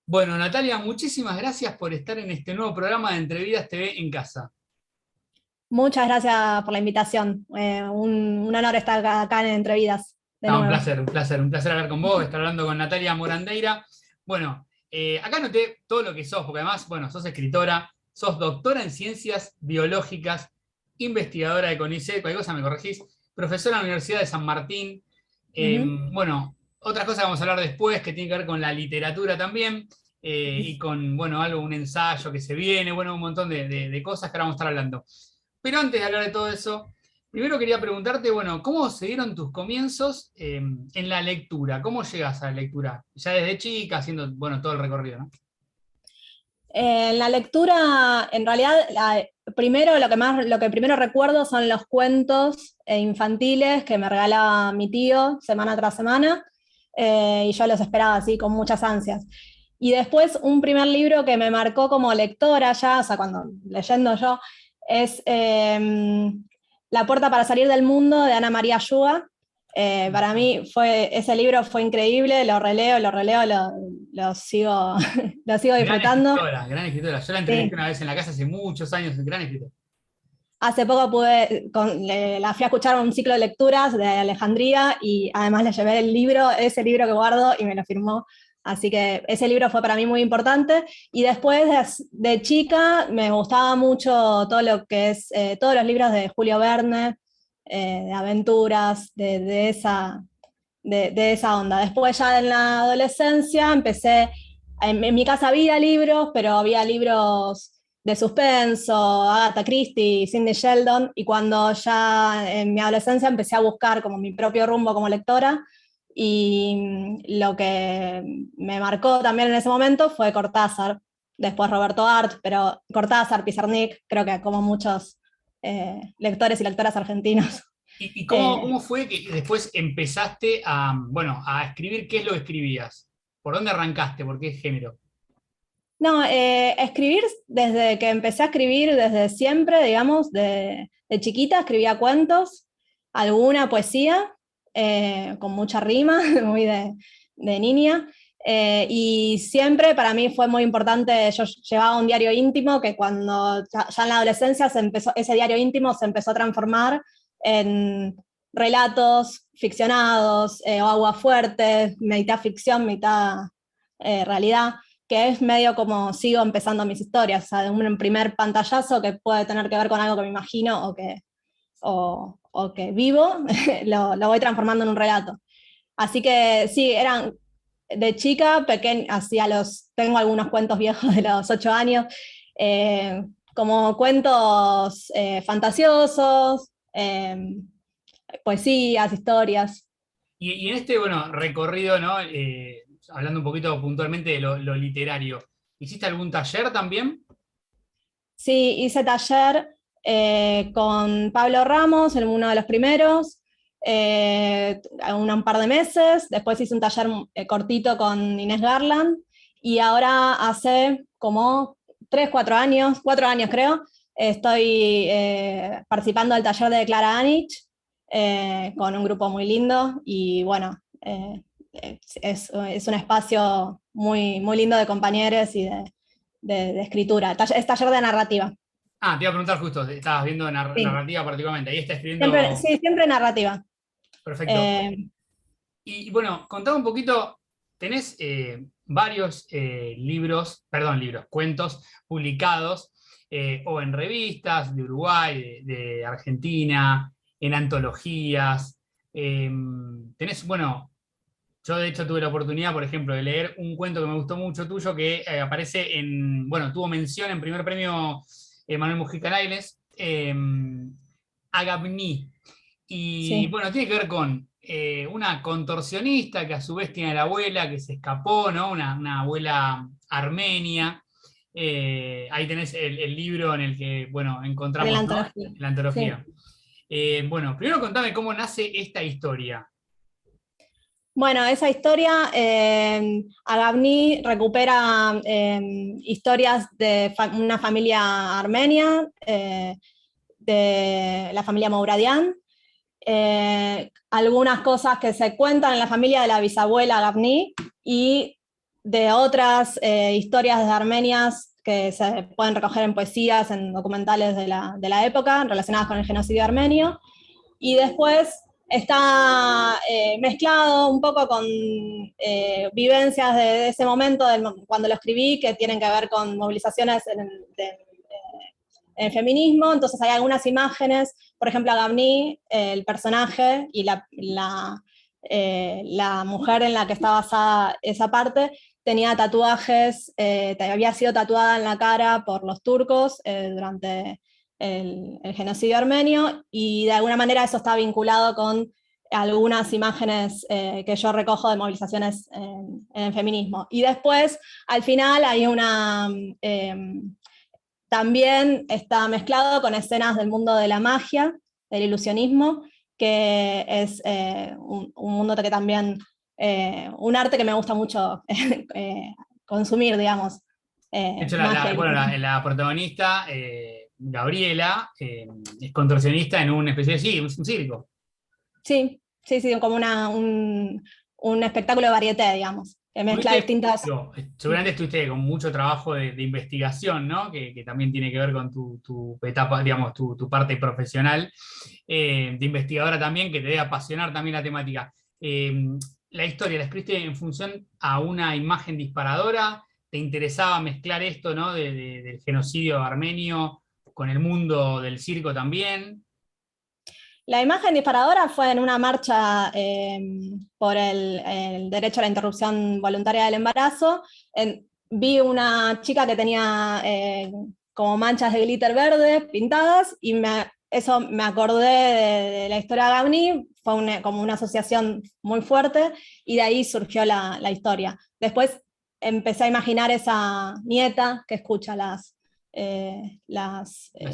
Bueno, Natalia, muchísimas gracias por estar en este nuevo programa de Entrevidas TV en casa. Muchas gracias por la invitación. Un honor estar acá en Entrevidas de Ah, un nuevo. placer, un placer, un placer hablar con vos, estar hablando con Natalia Morandeira. Bueno, acá noté todo lo que sos, porque además, bueno, sos escritora, sos doctora en ciencias biológicas, investigadora de CONICET, cualquier cosa me corregís, profesora en la Universidad de San Martín. Ujú. Bueno, otras cosas que vamos a hablar después, que tienen que ver con la literatura también, y con, bueno, un ensayo que se viene, bueno, un montón de cosas que ahora vamos a estar hablando. Pero antes de hablar de todo eso, primero quería preguntarte, bueno, ¿cómo se dieron tus comienzos en la lectura? ¿Cómo llegas a la lectura? Ya desde chica, haciendo, bueno, todo el recorrido, ¿no? En la lectura, en realidad, primero lo que primero recuerdo son los cuentos infantiles que me regalaba mi tío semana tras semana, y yo los esperaba así con muchas ansias. Y después un primer libro que me marcó como lectora ya, o sea, cuando leyendo yo, es La puerta para salir del mundo de Ana María Yuga. Para mí ese libro fue increíble, lo releo, lo sigo, lo sigo Gran disfrutando. escritora, gran escritora. Yo la entrevisté Sí. una vez en la casa hace muchos años, gran escritora. Hace poco la fui a escuchar un ciclo de lecturas de Alejandría y además le llevé el libro, ese libro que guardo y me lo firmó. Así que ese libro fue para mí muy importante. Y después de chica me gustaba mucho todo lo que es, todos los libros de Julio Verne, de aventuras, de esa onda. Después ya en la adolescencia empecé, en mi casa había libros, pero había libros de suspenso, Agatha Christie, Cindy Sheldon, y cuando ya en mi adolescencia empecé a buscar como mi propio rumbo como lectora, y lo que me marcó también en ese momento fue Cortázar, después Roberto Art, pero Cortázar, Pizarnik, creo que como muchos lectores y lectoras argentinos. ¿Y cómo, Eh, cómo fue que después empezaste a, bueno, a escribir? ¿Qué es lo que escribías? ¿Por dónde arrancaste? ¿Por qué género? No, escribir desde que empecé a escribir, desde siempre, digamos, de chiquita escribía cuentos, alguna poesía, con mucha rima, muy de niña, y siempre para mí fue muy importante, yo llevaba un diario íntimo que cuando ya en la adolescencia ese diario íntimo se empezó a transformar en relatos ficcionados, o aguafuertes, mitad ficción, mitad realidad, que es medio como sigo empezando mis historias, o sea, de un primer pantallazo que puede tener que ver con algo que me imagino o que vivo, lo voy transformando en un relato. Así que sí, eran de chica, hacía tengo algunos cuentos viejos de los 8 años, como cuentos fantasiosos, poesías, historias. Y en este, bueno, recorrido, ¿no? Hablando un poquito puntualmente de lo literario, ¿hiciste algún taller también? Sí, hice taller con Pablo Ramos, en uno de los primeros, un par de meses. Después hice un taller cortito con Inés Garland. Y ahora hace como 3, 4 años, 4 años creo, estoy participando del taller de Clara Anich, con un grupo muy lindo. Y bueno, es un espacio muy, muy lindo de compañeros y de escritura. Es taller de narrativa. Ah, te iba a preguntar justo, estabas viendo Sí, narrativa particularmente, ahí está siempre, escribiendo, sí, siempre narrativa. perfecto. Eh, Bueno, contame un poquito, tenés varios libros, perdón, libros, cuentos publicados o en revistas de Uruguay, de Argentina, en antologías. eh, Tenés, bueno, yo de hecho tuve la oportunidad, por ejemplo, de leer un cuento que me gustó mucho tuyo que aparece en, bueno, tuvo mención en primer premio Manuel Mujica Lailes, Agabní. Y sí. bueno, tiene que ver con una contorsionista que a su vez tiene a la abuela que se escapó, ¿no? Una abuela armenia. Ahí tenés el libro en el que, bueno, De la encontramos, ¿no? antología. La Sí. antología. Bueno, primero contame cómo nace esta historia. Bueno, esa historia, Agabní recupera historias de una familia armenia, de la familia Mouradian, algunas cosas que se cuentan en la familia de la bisabuela Agabní y de otras historias de armenias que se pueden recoger en poesías, en documentales de la época, relacionadas con el genocidio armenio. Y después está mezclado un poco con vivencias de ese momento, cuando lo escribí, que tienen que ver con movilizaciones en el feminismo. Entonces hay algunas imágenes, por ejemplo, Gavni, el personaje y la mujer en la que está basada esa parte, tenía tatuajes, había sido tatuada en la cara por los turcos durante el genocidio armenio, y de alguna manera eso está vinculado con algunas imágenes que yo recojo de movilizaciones en el feminismo. Y después, al final, hay también está mezclado con escenas del mundo de la magia, del ilusionismo, que es un mundo que también, un arte que me gusta mucho consumir, digamos. De hecho, Magia. bueno, la protagonista, Gabriela, es contorsionista en una especie de un circo. Sí, sí, sí, como un espectáculo de varieté, digamos, que mezcla distintas... Seguramente estuviste con mucho trabajo de investigación, ¿no? Que también tiene que ver con tu etapa, digamos, tu parte profesional, de investigadora también, que te debe apasionar también la temática. ¿La historia la escribiste en función a una imagen disparadora? ¿Te interesaba mezclar esto, ¿no? Del genocidio armenio con el mundo del circo también? La imagen disparadora fue en una marcha por el derecho a la interrupción voluntaria del embarazo. Vi una chica que tenía como manchas de glitter verde pintadas, y eso me acordé de la historia de Gavni, fue como una asociación muy fuerte, y de ahí surgió la historia. Después empecé a imaginar esa nieta que escucha las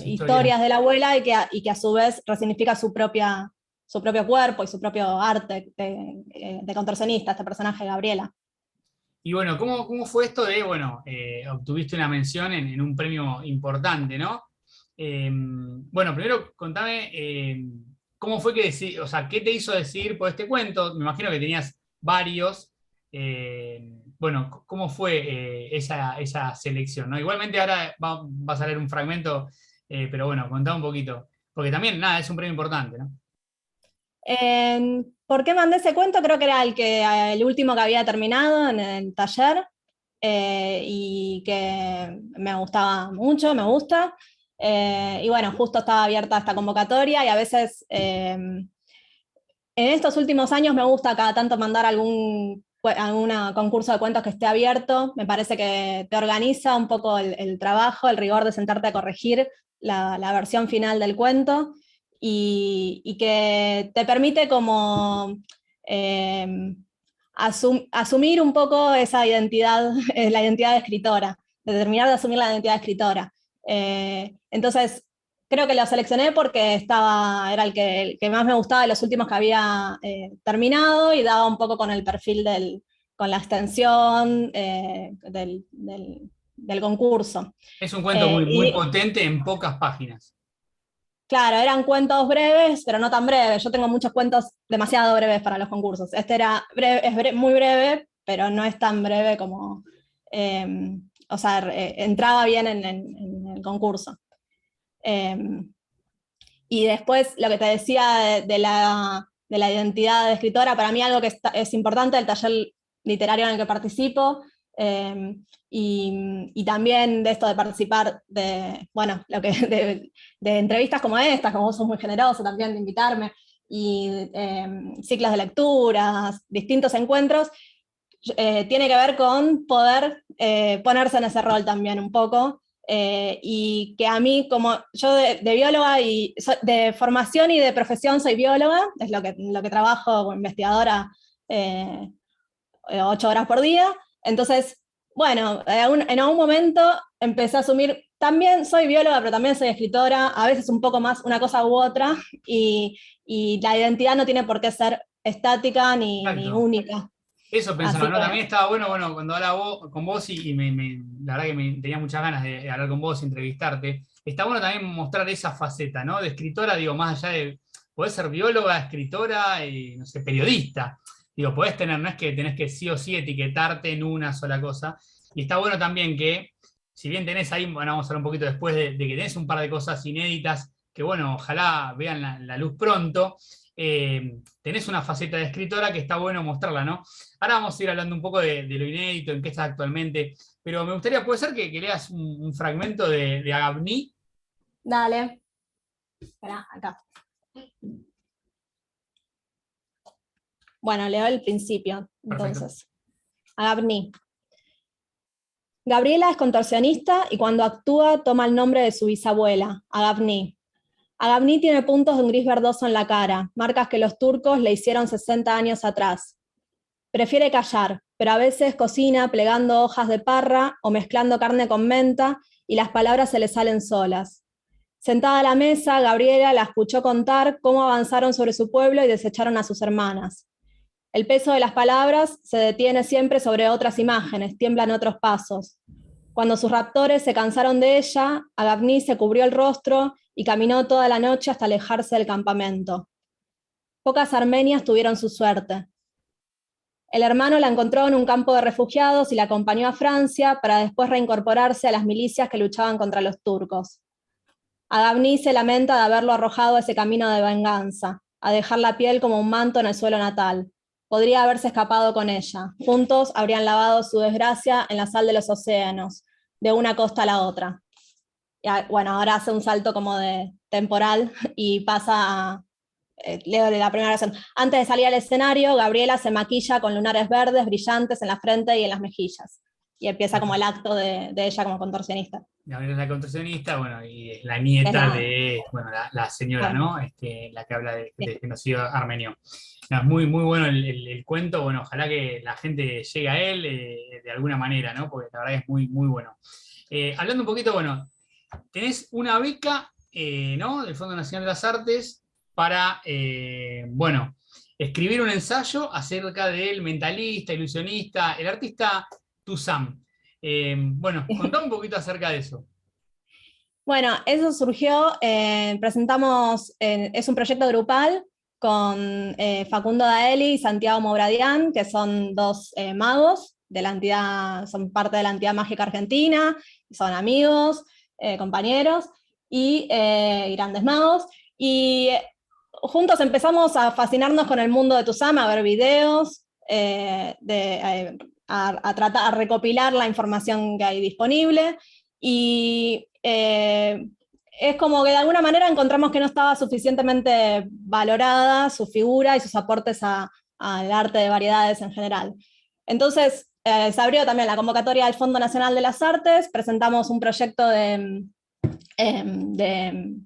historias de la abuela, y que a su vez resignifica su propio cuerpo y su propio arte de contorsionista, este personaje Gabriela. Y bueno, ¿cómo fue esto de, bueno, obtuviste una mención en un premio importante, ¿no? Bueno, primero contame cómo fue que decidiste, o sea, qué te hizo decidir por este cuento. Me imagino que tenías varios. Bueno, ¿cómo fue esa selección, ¿no? Igualmente ahora va a salir un fragmento, pero bueno, contá un poquito. Porque también, nada, es un premio importante, ¿no? ¿Por qué mandé ese cuento? Creo que era el último que había terminado en el taller, y que me gustaba mucho, me gusta. Y bueno, justo estaba abierta esta convocatoria, y a veces en estos últimos años me gusta cada tanto mandar algún concurso de cuentos que esté abierto. Me parece que te organiza un poco el trabajo, el rigor de sentarte a corregir la versión final del cuento, y que te permite como asumir un poco esa identidad, la identidad de escritora, de terminar de asumir la identidad de escritora. Entonces, creo que lo seleccioné porque era el que más me gustaba de los últimos que había terminado, y daba un poco con el perfil con la extensión del concurso. Es un cuento muy Y potente en pocas páginas. claro, eran cuentos breves, pero no tan breves. Yo tengo muchos cuentos demasiado breves para los concursos. Este era breve, muy breve, pero no es tan breve como... o sea, entraba bien en el concurso. Y después lo que te decía de la identidad de escritora, para mí algo que es importante del taller literario en el que participo, y también de esto de participar bueno, de entrevistas como estas, como vos sos muy generoso también de invitarme, y ciclos de lecturas, distintos encuentros, tiene que ver con poder ponerse en ese rol también un poco. Y que a mí, como yo de bióloga, y de formación y de profesión soy bióloga, es lo que trabajo como investigadora 8 horas por día. Entonces, bueno, en algún momento empecé a asumir, también soy bióloga, pero también soy escritora, a veces un poco más una cosa u otra, y la identidad no tiene por qué ser estática ni Exacto. única. Eso pensaba, Así ¿no? También que, estaba bueno, cuando hablaba con vos y la verdad que tenía muchas ganas de hablar con vos, entrevistarte. Está bueno también mostrar esa faceta, ¿no? De escritora, digo, más allá de, podés ser bióloga, escritora, no sé, periodista. digo, podés tener, no es que tenés que sí o sí etiquetarte en una sola cosa. Y está bueno también que, si bien tenés ahí, bueno, vamos a hablar un poquito después de que tenés un par de cosas inéditas, que bueno, ojalá vean la luz pronto, tenés una faceta de escritora que está bueno mostrarla, ¿no? Ahora vamos a ir hablando un poco de lo inédito, en qué estás actualmente, pero me gustaría, puede ser que leas un fragmento de Agabní. Dale. Espera, acá. Bueno, leo el principio, Perfecto. entonces. Agabní. Gabriela es contorsionista y cuando actúa toma el nombre de su bisabuela, Agabní. Agabní tiene puntos de un gris verdoso en la cara, marcas que los turcos le hicieron 60 años atrás. Prefiere callar, pero a veces cocina plegando hojas de parra o mezclando carne con menta y las palabras se le salen solas. Sentada a la mesa, Gabriela la escuchó contar cómo avanzaron sobre su pueblo y desecharon a sus hermanas. El peso de las palabras se detiene siempre sobre otras imágenes, tiemblan otros pasos. Cuando sus raptores se cansaron de ella, Agabní se cubrió el rostro y caminó toda la noche hasta alejarse del campamento. Pocas armenias tuvieron su suerte. El hermano la encontró en un campo de refugiados y la acompañó a Francia para después reincorporarse a las milicias que luchaban contra los turcos. Agabní se lamenta de haberlo arrojado a ese camino de venganza, a dejar la piel como un manto en el suelo natal. Podría haberse escapado con ella. Juntos habrían lavado su desgracia en la sal de los océanos, de una costa a la otra. Y bueno, ahora hace un salto como de temporal y pasa a, leo de la primera oración. Antes de salir al escenario, Gabriela se maquilla con lunares verdes brillantes en la frente y en las mejillas. Y empieza como el acto de ella como contorsionista. Gabriela es la contorsionista, bueno, y es la Es nieta la, de, bueno, la señora, bueno, ¿no? La que habla de sí. genocidio armenio. No, es muy, muy bueno el cuento, bueno, ojalá que la gente llegue a él de alguna manera, ¿no? Porque la verdad es muy, muy bueno. Hablando un poquito, bueno, tenés una beca, ¿no? Del Fondo Nacional de las Artes para, bueno, escribir un ensayo acerca del mentalista, ilusionista, el artista Toussaint. Bueno, contame un poquito acerca de eso. Bueno, eso surgió, presentamos, es un proyecto grupal con Facundo Daeli y Santiago Mobradián, que son dos magos de la entidad, son parte de la entidad mágica argentina, son amigos, compañeros y grandes magos. Y juntos empezamos a fascinarnos con el mundo de Toussaint, a ver videos, a tratar, a recopilar la información que hay disponible. Y es como que de alguna manera encontramos que no estaba suficientemente valorada su figura y sus aportes al arte de variedades en general. Entonces, se abrió también la convocatoria del Fondo Nacional de las Artes, presentamos un proyecto de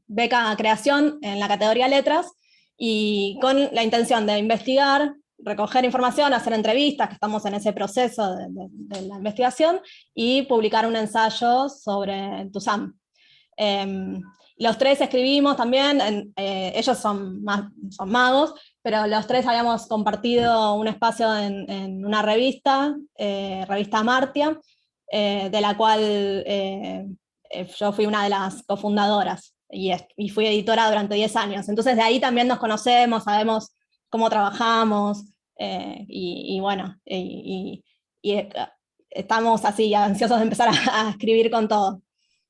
beca a creación en la categoría letras y con la intención de investigar, recoger información, hacer entrevistas, que estamos en ese proceso de la investigación, y publicar un ensayo sobre Toussaint. Los tres escribimos también, ellos son magos, pero los tres habíamos compartido un espacio en una revista, revista Amartya, de la cual yo fui una de las cofundadoras y fui editora durante 10 años. Entonces de ahí también nos conocemos, sabemos cómo trabajamos y bueno, estamos así ansiosos de empezar a escribir con todo.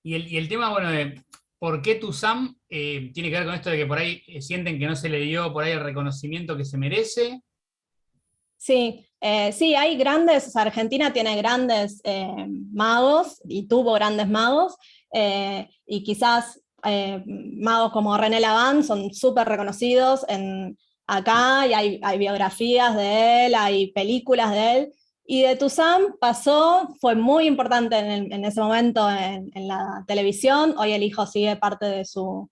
Y el tema, bueno, de por qué Toussaint tiene que ver con esto de que por ahí sienten que no se le dio por ahí el reconocimiento que se merece. Sí, sí, hay grandes, o sea, Argentina tiene grandes magos y tuvo grandes magos, y quizás magos como René Lavand son súper reconocidos acá, y hay biografías de él, hay películas de él, y de Toussaint pasó, fue muy importante en ese momento en la televisión. Hoy el hijo sigue parte de su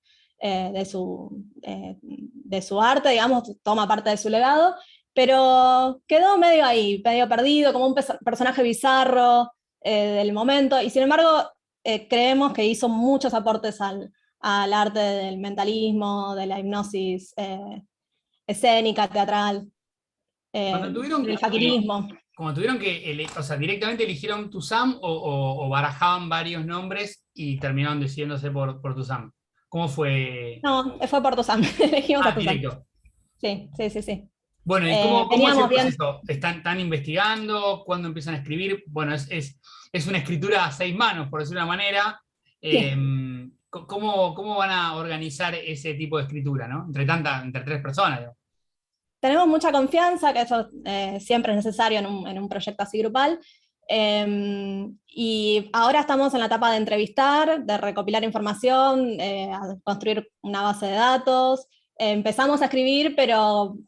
arte, digamos, toma parte de su legado, pero quedó medio ahí, medio perdido, como un personaje bizarro del momento, y sin embargo creemos que hizo muchos aportes al arte del mentalismo, de la hipnosis escénica, teatral, Cuando tuvieron del que, faquirismo. cuando tuvieron que, o sea, directamente eligieron Toussaint o barajaban varios nombres y terminaron decidiéndose por Toussaint. ¿Cómo fue? No, fue por Toussaint, elegimos a Toussaint. Directo. Sí, sí, sí, sí. Bueno, ¿y cómo es el Teníamos bien, proceso? ¿Están investigando? ¿Cuándo empiezan a escribir? Bueno, es una escritura a 6 manos, por decirlo de una manera. Eh, sí, ¿Cómo van a organizar ese tipo de escritura, ¿no? Entre 3 personas, digo. tenemos mucha confianza, que eso siempre es necesario en un proyecto así grupal. Y ahora estamos en la etapa de entrevistar, de recopilar información, a construir una base de datos. Empezamos a escribir, pero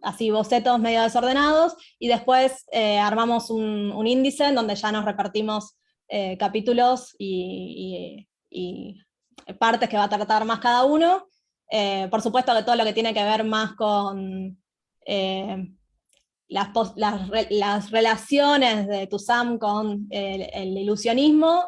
así bocetos medio desordenados, y después armamos un índice en donde ya nos repartimos capítulos y partes que va a tratar más cada uno. Por supuesto que todo lo que tiene que ver más con eh, las relaciones de Tusam con el ilusionismo,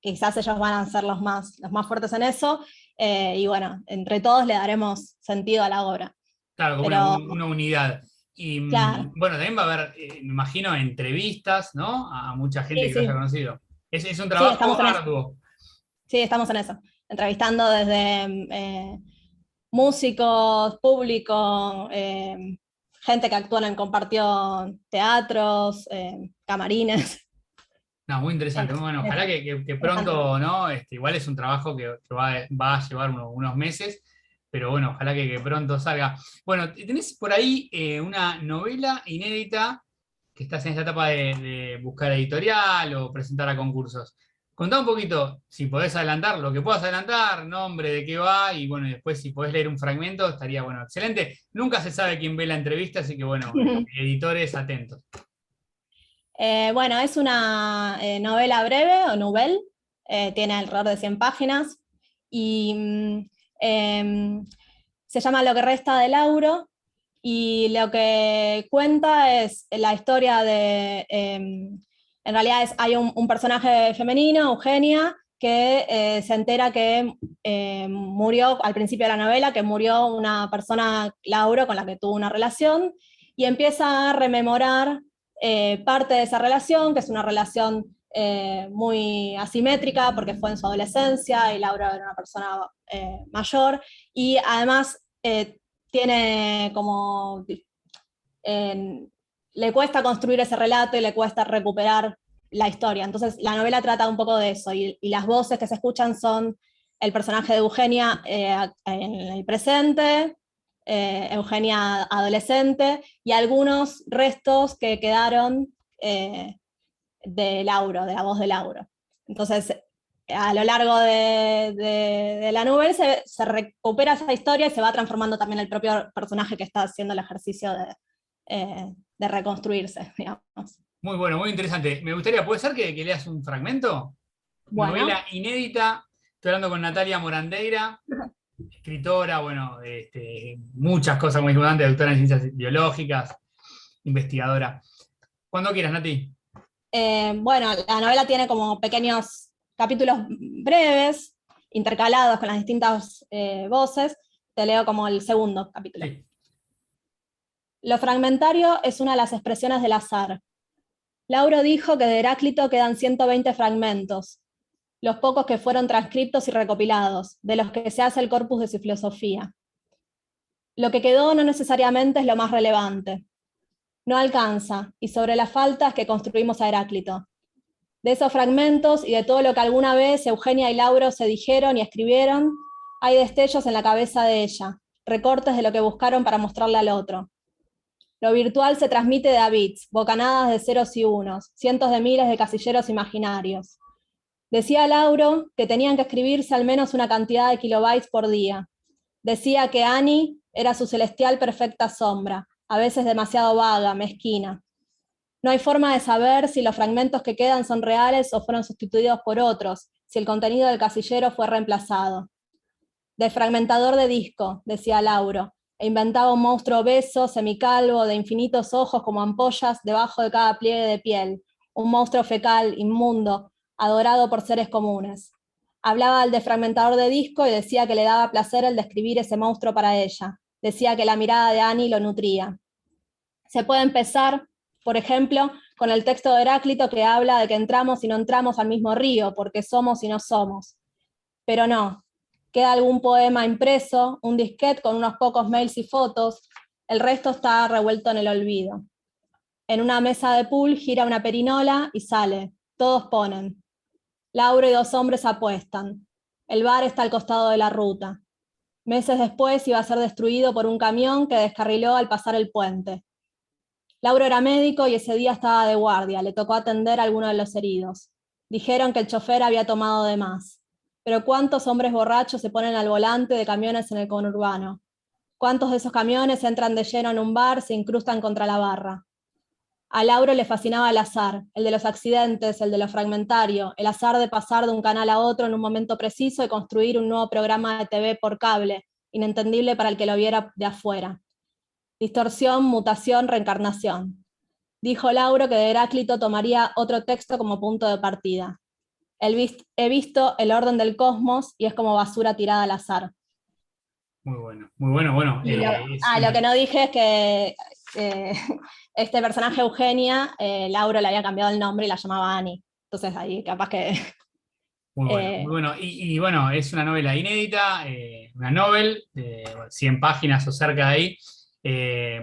quizás ellos van a ser los más fuertes en eso, y bueno, entre todos le daremos sentido a la obra. Claro, como Pero, una unidad. Y claro, bueno, también va a haber, me imagino, entrevistas, ¿no? A mucha gente sí, que lo haya sí, conocido. Es un sí, trabajo estamos en eso. arduo. Sí, estamos en eso. Entrevistando desde músicos, público, gente que actúa en compartió teatros, camarines. No, muy interesante. Muy bueno, ojalá que Interesante. pronto, ¿no? Igual es un trabajo que va a llevar unos meses, pero bueno, ojalá que pronto salga. Bueno, tenés por ahí una novela inédita que estás en esta etapa de buscar editorial o presentar a concursos. Contá un poquito, si podés adelantar, lo que puedas adelantar, nombre, de qué va, y bueno, y después si podés leer un fragmento, estaría bueno, excelente. Nunca se sabe quién ve la entrevista, así que bueno, editores atentos. Bueno, es una novela breve o novel, tiene alrededor de 100 páginas y se llama Lo que resta de Lauro, y lo que cuenta es la historia de, en realidad hay un personaje femenino, Eugenia, que se entera que murió al principio de la novela, que murió una persona, Lauro, con la que tuvo una relación, y empieza a rememorar parte de esa relación, que es una relación muy asimétrica, porque fue en su adolescencia y Laura era una persona mayor, y además tiene como... eh, le cuesta construir ese relato y le cuesta recuperar la historia. Entonces la novela trata un poco de eso, y las voces que se escuchan son el personaje de Eugenia en el presente, Eugenia adolescente, y algunos restos que quedaron de Lauro, de la voz de Lauro. Entonces, a lo largo de la novela se recupera esa historia y se va transformando también el propio personaje que está haciendo el ejercicio de reconstruirse, digamos. Muy bueno, muy interesante. Me gustaría, ¿puede ser que leas un fragmento? Bueno, Novela inédita. Estoy hablando con Natalia Morandeira, escritora, bueno, muchas cosas muy importantes, doctora en ciencias biológicas, investigadora. Cuando quieras, Nati. bueno, la novela tiene como pequeños capítulos breves, intercalados con las distintas voces. Te leo como el segundo capítulo. Sí. Lo fragmentario es una de las expresiones del azar. Lauro dijo que de Heráclito quedan 120 fragmentos, los pocos que fueron transcriptos y recopilados, de los que se hace el corpus de su filosofía. Lo que quedó no necesariamente es lo más relevante. No alcanza, y sobre las faltas que construimos a Heráclito. De esos fragmentos y de todo lo que alguna vez Eugenia y Lauro se dijeron y escribieron, hay destellos en la cabeza de ella, recortes de lo que buscaron para mostrarle al otro. Lo virtual se transmite de a bits, bocanadas de ceros y unos, cientos de miles de casilleros imaginarios. Decía Lauro que tenían que escribirse al menos una cantidad de kilobytes por día. Decía que Annie era su celestial perfecta sombra, a veces demasiado vaga, mezquina. No hay forma de saber si los fragmentos que quedan son reales o fueron sustituidos por otros, si el contenido del casillero fue reemplazado. Desfragmentador de disco, decía Lauro, e inventaba un monstruo obeso, semicalvo, de infinitos ojos como ampollas debajo de cada pliegue de piel, un monstruo fecal, inmundo, adorado por seres comunes. Hablaba al desfragmentador de disco y decía que le daba placer el describir ese monstruo para ella. Decía que la mirada de Annie lo nutría. Se puede empezar, por ejemplo, con el texto de Heráclito que habla de que entramos y no entramos al mismo río, porque somos y no somos. Pero no, queda algún poema impreso, un disquete con unos pocos mails y fotos, El resto está revuelto en el olvido. En una mesa de pool gira una perinola y sale. Todos ponen. Lauro y 2 hombres apuestan. El bar está al costado de la ruta. Meses después iba a ser destruido por un camión que descarriló al pasar el puente. Lauro era médico y ese día estaba de guardia, le tocó atender a alguno de los heridos. Dijeron que el chofer había tomado de más. Pero ¿cuántos hombres borrachos se ponen al volante de camiones en el conurbano? ¿Cuántos de esos camiones entran de lleno en un bar, se incrustan contra la barra? A Lauro le fascinaba el azar, el de los accidentes, el de lo fragmentario, el azar de pasar de un canal a otro en un momento preciso y construir un nuevo programa de TV por cable, inentendible para el que lo viera de afuera. Distorsión, mutación, reencarnación. Dijo Lauro que de Heráclito tomaría otro texto como punto de partida. He visto el orden del cosmos y es como basura tirada al azar. Muy bueno, muy bueno. Bueno, lo que no dije es que este personaje Eugenia, Lauro le había cambiado el nombre y la llamaba Annie. Entonces ahí capaz que... Muy bueno, muy bueno. Y bueno, es una novela inédita, una novel de 100 páginas o cerca de ahí.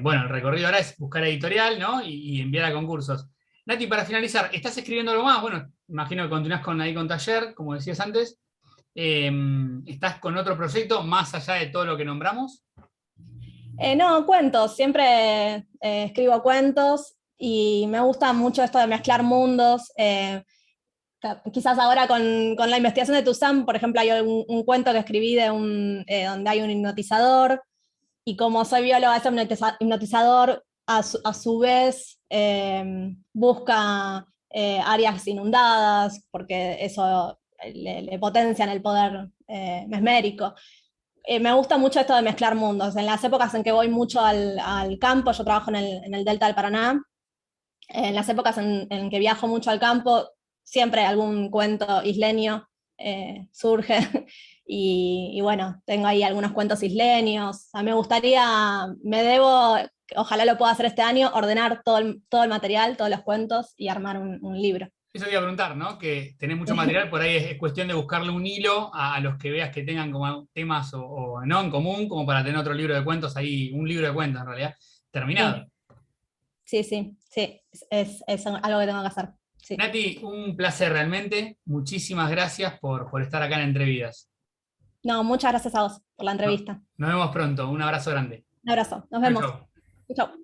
Bueno, el recorrido ahora es buscar editorial, ¿no? Y enviar a concursos. Nati, para finalizar, ¿estás escribiendo algo más? Bueno, imagino que continúas ahí con taller, como decías antes. ¿Estás con otro proyecto más allá de todo lo que nombramos? No, cuentos. Siempre escribo cuentos y me gusta mucho esto de mezclar mundos. Quizás ahora con la investigación de Toussaint, por ejemplo, hay un cuento que escribí de donde hay un hipnotizador, y como soy bióloga, ese hipnotizador a su vez busca áreas inundadas, porque eso le potencian el poder mesmérico. Me gusta mucho esto de mezclar mundos. En las épocas en que voy mucho al campo, yo trabajo en el Delta del Paraná, en las épocas en que viajo mucho al campo, siempre algún cuento isleño surge, y bueno, tengo ahí algunos cuentos isleños. A mí me gustaría, ojalá lo pueda hacer este año, ordenar todo el material, todos los cuentos y armar un libro. Eso te iba a preguntar, ¿no? Que tenés mucho material, por ahí es cuestión de buscarle un hilo a los que veas que tengan como temas o no en común, como para tener otro libro de cuentos ahí, un libro de cuentos en realidad, terminado. Sí, es algo que tengo que hacer. Sí. Nati, un placer realmente. Muchísimas gracias por estar acá en Entrevidas. No, muchas gracias a vos por la entrevista. Nos vemos pronto. Un abrazo grande. Un abrazo. Nos Chau, vemos. chau. Chau.